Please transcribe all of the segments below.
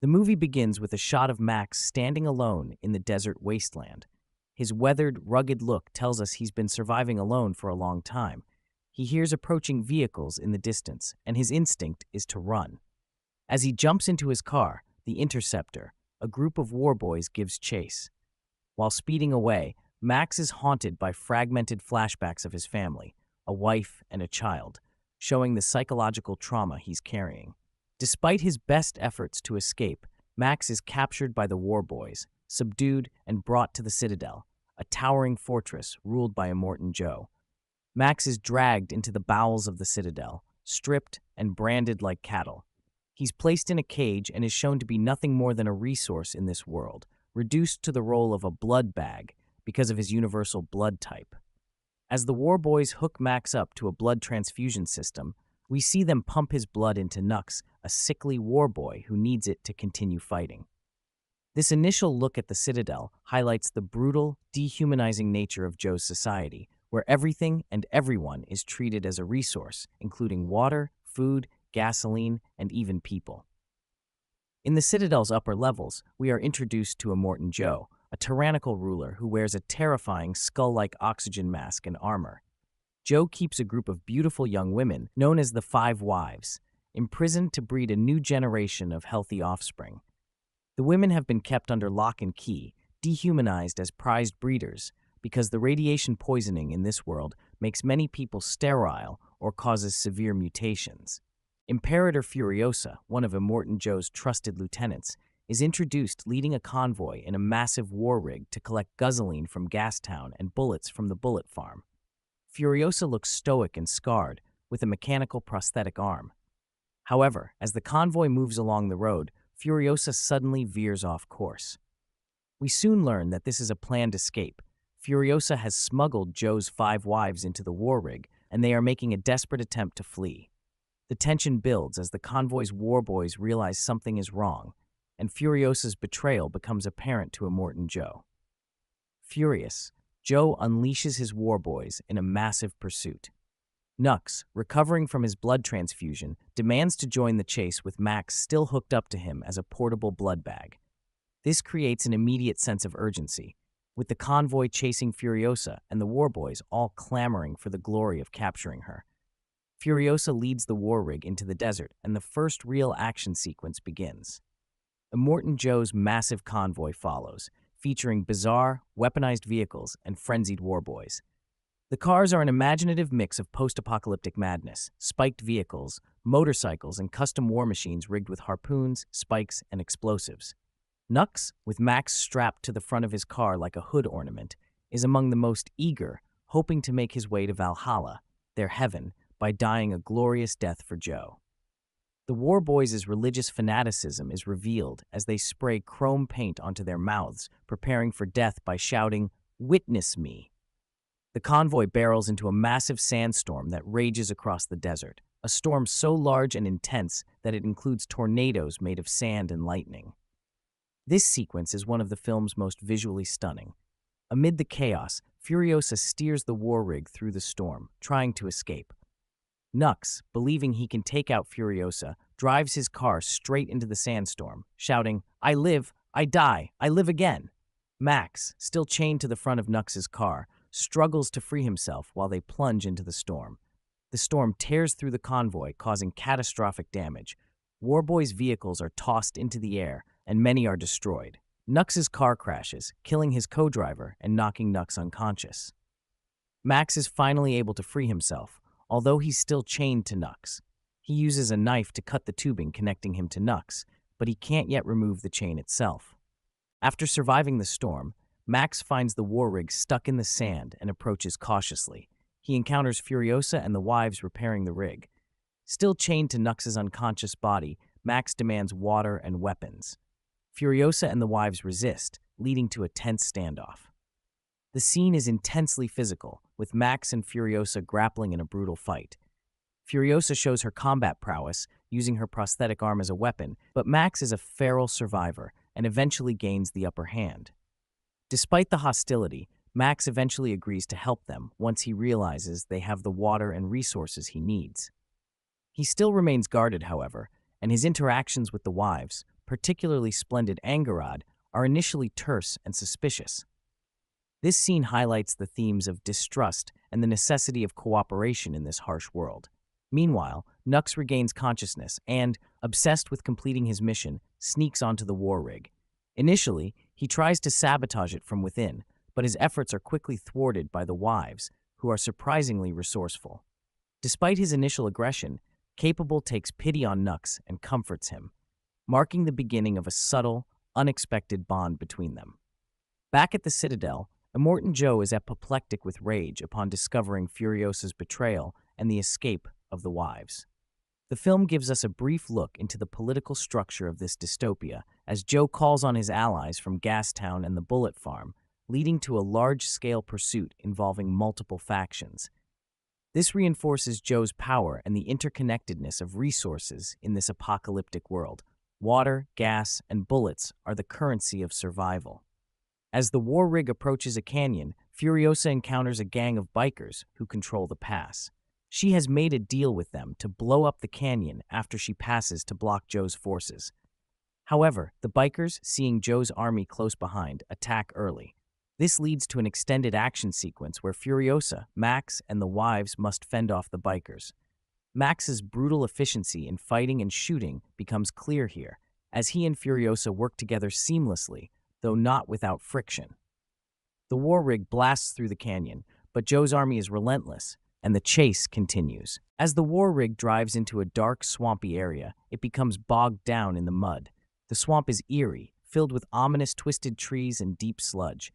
The movie begins with a shot of Max standing alone in the desert wasteland. His weathered, rugged look tells us he's been surviving alone for a long time. He hears approaching vehicles in the distance, and his instinct is to run. As he jumps into his car, the Interceptor, a group of war boys gives chase. While speeding away, Max is haunted by fragmented flashbacks of his family, a wife and a child, showing the psychological trauma he's carrying. Despite his best efforts to escape, Max is captured by the war boys, subdued and brought to the Citadel, a towering fortress ruled by Immortan Joe. Max is dragged into the bowels of the Citadel, stripped and branded like cattle. He's placed in a cage and is shown to be nothing more than a resource in this world, reduced to the role of a blood bag because of his universal blood type. As the war boys hook Max up to a blood transfusion system, we see them pump his blood into Nux, a sickly war boy who needs it to continue fighting. This initial look at the Citadel highlights the brutal, dehumanizing nature of Joe's society, where everything and everyone is treated as a resource, including water, food, gasoline, and even people. In the Citadel's upper levels, we are introduced to Immortan Joe, a tyrannical ruler who wears a terrifying skull-like oxygen mask and armor. Joe keeps a group of beautiful young women, known as the Five Wives, imprisoned to breed a new generation of healthy offspring. The women have been kept under lock and key, dehumanized as prized breeders, because the radiation poisoning in this world makes many people sterile or causes severe mutations. Imperator Furiosa, one of Immortan Joe's trusted lieutenants, is introduced leading a convoy in a massive war rig to collect guzzling from Gastown and bullets from the bullet farm. Furiosa looks stoic and scarred, with a mechanical prosthetic arm. However, as the convoy moves along the road, Furiosa suddenly veers off course. We soon learn that this is a planned escape. Furiosa has smuggled Joe's 5 wives into the war rig, and they are making a desperate attempt to flee. The tension builds as the convoy's war boys realize something is wrong, and Furiosa's betrayal becomes apparent to Immortan Joe. Furious, Joe unleashes his war boys in a massive pursuit. Nux, recovering from his blood transfusion, demands to join the chase with Max still hooked up to him as a portable blood bag. This creates an immediate sense of urgency, with the convoy chasing Furiosa and the war boys all clamoring for the glory of capturing her. Furiosa leads the war rig into the desert, and the first real action sequence begins. Immortan Joe's massive convoy follows, featuring bizarre, weaponized vehicles and frenzied war boys. The cars are an imaginative mix of post-apocalyptic madness, spiked vehicles, motorcycles, and custom war machines rigged with harpoons, spikes, and explosives. Nux, with Max strapped to the front of his car like a hood ornament, is among the most eager, hoping to make his way to Valhalla, their heaven, by dying a glorious death for Joe. The war boys' religious fanaticism is revealed as they spray chrome paint onto their mouths, preparing for death by shouting, "Witness me." The convoy barrels into a massive sandstorm that rages across the desert, a storm so large and intense that it includes tornadoes made of sand and lightning. This sequence is one of the film's most visually stunning. Amid the chaos, Furiosa steers the war rig through the storm, trying to escape. Nux, believing he can take out Furiosa, drives his car straight into the sandstorm, shouting, "I live, I die, I live again." Max, still chained to the front of Nux's car, struggles to free himself while they plunge into the storm. The storm tears through the convoy, causing catastrophic damage. Warboy's vehicles are tossed into the air, and many are destroyed. Nux's car crashes, killing his co-driver and knocking Nux unconscious. Max is finally able to free himself, although he's still chained to Nux. He uses a knife to cut the tubing connecting him to Nux, but he can't yet remove the chain itself. After surviving the storm, Max finds the war rig stuck in the sand and approaches cautiously. He encounters Furiosa and the wives repairing the rig. Still chained to Nux's unconscious body, Max demands water and weapons. Furiosa and the wives resist, leading to a tense standoff. The scene is intensely physical, with Max and Furiosa grappling in a brutal fight. Furiosa shows her combat prowess, using her prosthetic arm as a weapon, but Max is a feral survivor and eventually gains the upper hand. Despite the hostility, Max eventually agrees to help them once he realizes they have the water and resources he needs. He still remains guarded, however, and his interactions with the wives, particularly splendid Angarad, are initially terse and suspicious. This scene highlights the themes of distrust and the necessity of cooperation in this harsh world. Meanwhile, Nux regains consciousness and, obsessed with completing his mission, sneaks onto the war rig. Initially, he tries to sabotage it from within, but his efforts are quickly thwarted by the wives, who are surprisingly resourceful. Despite his initial aggression, Capable takes pity on Nux and comforts him, marking the beginning of a subtle, unexpected bond between them. Back at the Citadel, Immortan Joe is apoplectic with rage upon discovering Furiosa's betrayal and the escape of the wives. The film gives us a brief look into the political structure of this dystopia as Joe calls on his allies from Gastown and the Bullet Farm, leading to a large-scale pursuit involving multiple factions. This reinforces Joe's power and the interconnectedness of resources in this apocalyptic world. Water, gas, and bullets are the currency of survival. As the war rig approaches a canyon, Furiosa encounters a gang of bikers who control the pass. She has made a deal with them to blow up the canyon after she passes to block Joe's forces. However, the bikers, seeing Joe's army close behind, attack early. This leads to an extended action sequence where Furiosa, Max, and the wives must fend off the bikers. Max's brutal efficiency in fighting and shooting becomes clear here, as he and Furiosa work together seamlessly, though not without friction. The war rig blasts through the canyon, but Joe's army is relentless, and the chase continues. As the war rig drives into a dark, swampy area, it becomes bogged down in the mud. The swamp is eerie, filled with ominous twisted trees and deep sludge.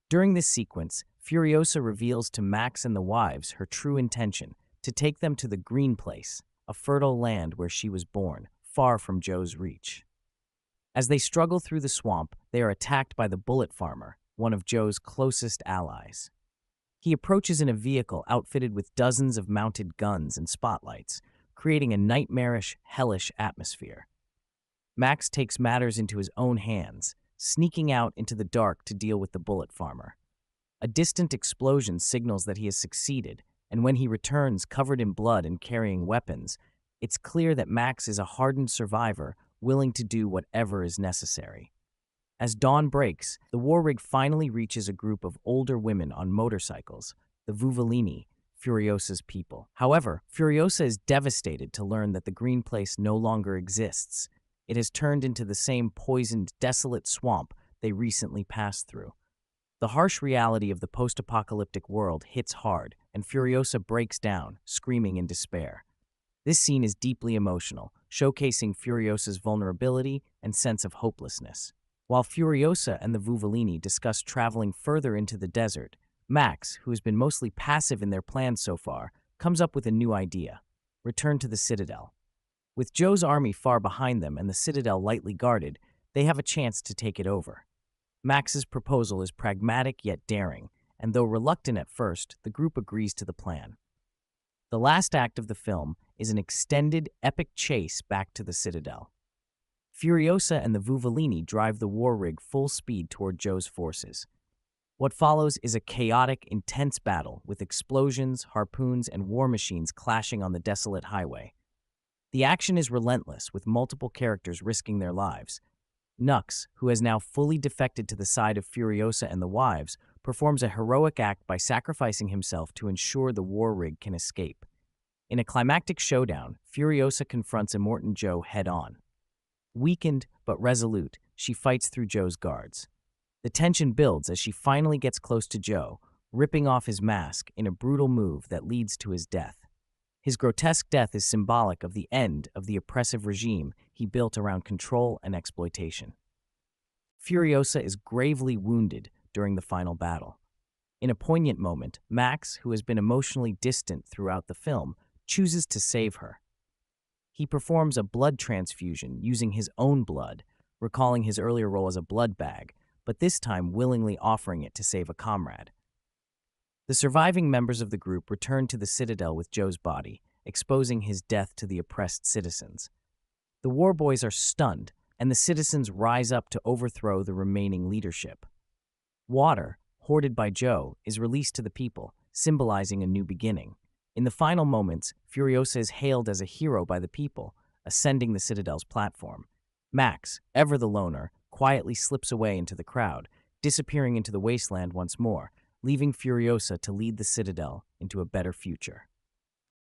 During this sequence, Furiosa reveals to Max and the wives her true intention, to take them to the Green Place, a fertile land where she was born, far from Joe's reach. As they struggle through the swamp, they are attacked by the Bullet Farmer, one of Joe's closest allies. He approaches in a vehicle outfitted with dozens of mounted guns and spotlights, creating a nightmarish, hellish atmosphere. Max takes matters into his own hands, sneaking out into the dark to deal with the Bullet Farmer. A distant explosion signals that he has succeeded, and when he returns covered in blood and carrying weapons, it's clear that Max is a hardened survivor willing to do whatever is necessary. As dawn breaks, the war rig finally reaches a group of older women on motorcycles, the Vuvolini, Furiosa's people. However, Furiosa is devastated to learn that the Green Place no longer exists. It has turned into the same poisoned, desolate swamp they recently passed through. The harsh reality of the post-apocalyptic world hits hard, and Furiosa breaks down, screaming in despair. This scene is deeply emotional, showcasing Furiosa's vulnerability and sense of hopelessness. While Furiosa and the Vuvolini discuss traveling further into the desert, Max, who has been mostly passive in their plans so far, comes up with a new idea: return to the Citadel. With Joe's army far behind them and the Citadel lightly guarded, they have a chance to take it over. Max's proposal is pragmatic yet daring, and though reluctant at first, the group agrees to the plan. The last act of the film is an extended, epic chase back to the Citadel. Furiosa and the Vuvolini drive the war rig full speed toward Joe's forces. What follows is a chaotic, intense battle with explosions, harpoons, and war machines clashing on the desolate highway. The action is relentless, with multiple characters risking their lives. Nux, who has now fully defected to the side of Furiosa and the wives, performs a heroic act by sacrificing himself to ensure the war rig can escape. In a climactic showdown, Furiosa confronts Immortan Joe head-on. Weakened but resolute, she fights through Joe's guards. The tension builds as she finally gets close to Joe, ripping off his mask in a brutal move that leads to his death. His grotesque death is symbolic of the end of the oppressive regime he built around control and exploitation. Furiosa is gravely wounded during the final battle. In a poignant moment, Max, who has been emotionally distant throughout the film, chooses to save her. He performs a blood transfusion using his own blood, recalling his earlier role as a blood bag, but this time willingly offering it to save a comrade. The surviving members of the group return to the Citadel with Joe's body, exposing his death to the oppressed citizens. The war boys are stunned, and the citizens rise up to overthrow the remaining leadership. Water, hoarded by Joe, is released to the people, symbolizing a new beginning. In the final moments, Furiosa is hailed as a hero by the people, ascending the Citadel's platform. Max, ever the loner, quietly slips away into the crowd, disappearing into the wasteland once more, leaving Furiosa to lead the Citadel into a better future.